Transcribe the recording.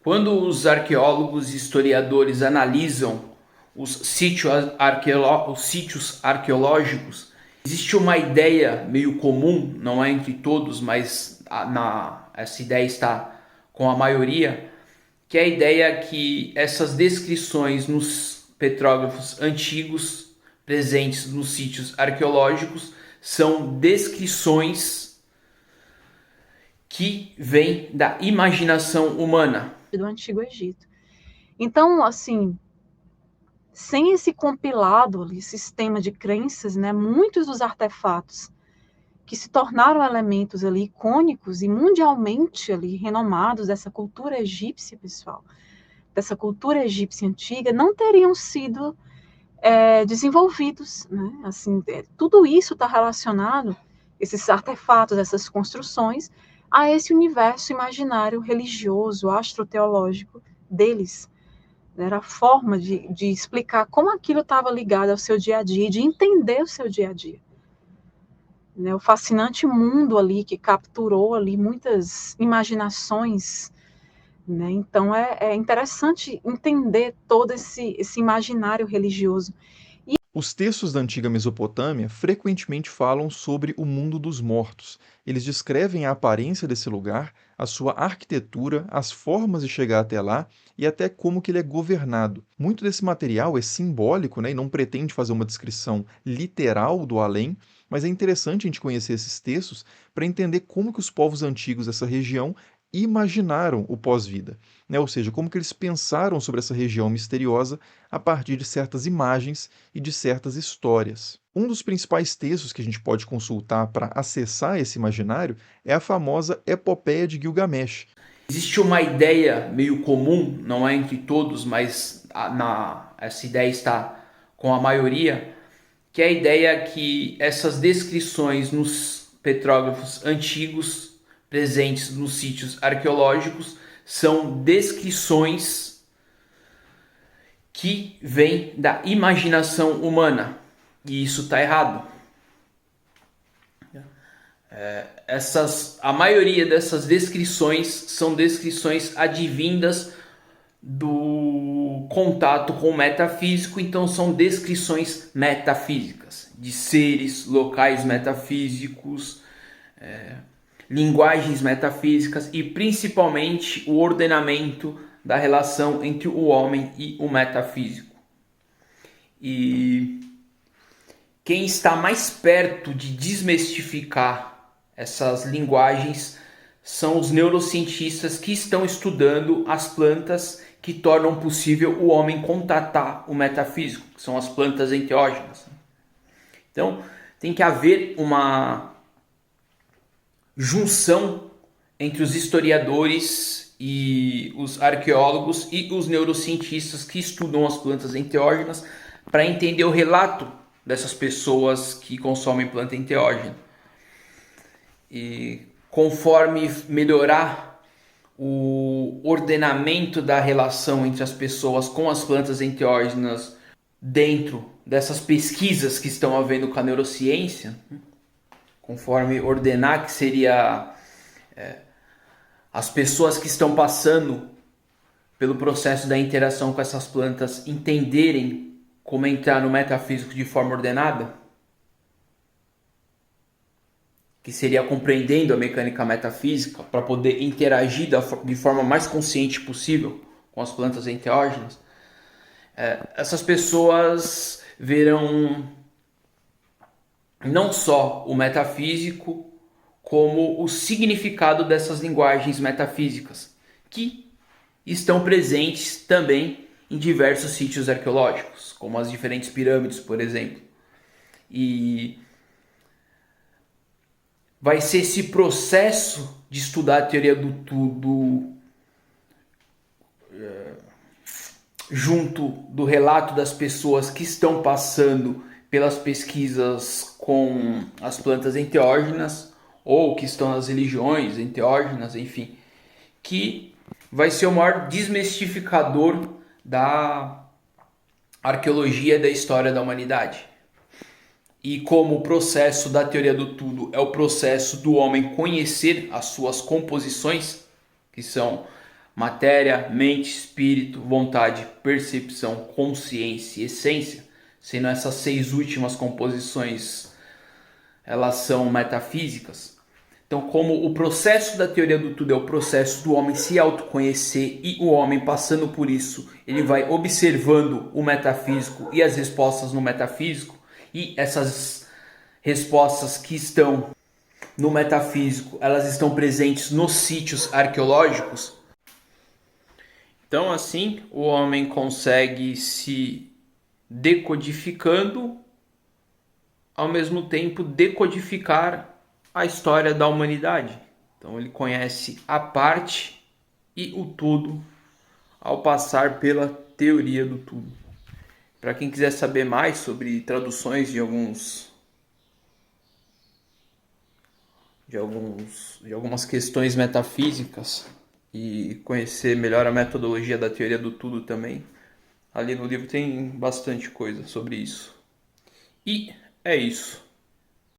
Quando os arqueólogos e historiadores analisam os sítios arqueológicos, existe uma ideia meio comum, não é entre todos, mas essa ideia está com a maioria, que é a ideia que essas descrições nos petróglifos antigos presentes nos sítios arqueológicos são descrições que vêm da imaginação humana. Do Antigo Egito. Então, assim, sem esse compilado, esse sistema de crenças, né, muitos dos artefatos que se tornaram elementos ali icônicos e mundialmente ali renomados dessa cultura egípcia, pessoal, dessa cultura egípcia antiga, não teriam sido desenvolvidos, né? Assim, tudo isso está relacionado, esses artefatos, essas construções, a esse universo imaginário religioso, astroteológico deles. Era a forma de explicar como aquilo estava ligado ao seu dia a dia, de entender o seu dia a dia. Né, o fascinante mundo ali que capturou ali muitas imaginações, né? Então é interessante entender todo esse imaginário religioso. Os textos da antiga Mesopotâmia frequentemente falam sobre o mundo dos mortos. Eles descrevem a aparência desse lugar, a sua arquitetura, as formas de chegar até lá e até como que ele é governado. Muito desse material é simbólico, né, e não pretende fazer uma descrição literal do além, mas é interessante a gente conhecer esses textos para entender como que os povos antigos dessa região imaginaram o pós-vida, né? Ou seja, como que eles pensaram sobre essa região misteriosa a partir de certas imagens e de certas histórias. Um dos principais textos que a gente pode consultar para acessar esse imaginário é a famosa Epopeia de Gilgamesh. Existe uma ideia meio comum, não é entre todos, mas essa ideia está com a maioria, que é a ideia que essas descrições nos petróglifos antigos presentes nos sítios arqueológicos são descrições que vêm da imaginação humana, e isso está errado. A maioria dessas descrições são descrições advindas do contato com o metafísico, então são descrições metafísicas de seres, locais metafísicos, linguagens metafísicas e principalmente o ordenamento da relação entre o homem e o metafísico. E quem está mais perto de desmistificar essas linguagens são os neurocientistas que estão estudando as plantas que tornam possível o homem contatar o metafísico, que são as plantas enteógenas. Então, tem que haver uma junção entre os historiadores e os arqueólogos e os neurocientistas que estudam as plantas enteógenas para entender o relato dessas pessoas que consomem planta enteógena. E conforme melhorar o ordenamento da relação entre as pessoas com as plantas enteógenas dentro dessas pesquisas que estão havendo com a neurociência, conforme ordenar que seria as pessoas que estão passando pelo processo da interação com essas plantas entenderem como entrar no metafísico de forma ordenada, que seria compreendendo a mecânica metafísica para poder interagir de forma mais consciente possível com as plantas enteógenas, essas pessoas verão não só o metafísico, como o significado dessas linguagens metafísicas, que estão presentes também em diversos sítios arqueológicos, como as diferentes pirâmides, por exemplo. E vai ser esse processo de estudar a teoria do tudo junto do relato das pessoas que estão passando pelas pesquisas com as plantas enteógenas ou que estão nas religiões enteógenas, enfim, que vai ser o maior desmistificador da arqueologia e da história da humanidade. E como o processo da teoria do tudo é o processo do homem conhecer as suas composições, que são matéria, mente, espírito, vontade, percepção, consciência e essência, sendo essas 6 últimas composições, elas são metafísicas. Então, como o processo da teoria do tudo é o processo do homem se autoconhecer e o homem passando por isso, ele vai observando o metafísico e as respostas no metafísico, e essas respostas que estão no metafísico, elas estão presentes nos sítios arqueológicos. Então, assim, o homem consegue se decodificando, ao mesmo tempo decodificar a história da humanidade. Então ele conhece a parte e o tudo ao passar pela teoria do tudo. Para quem quiser saber mais sobre traduções de algumas questões metafísicas e conhecer melhor a metodologia da teoria do tudo também, ali no livro tem bastante coisa sobre isso. E é isso.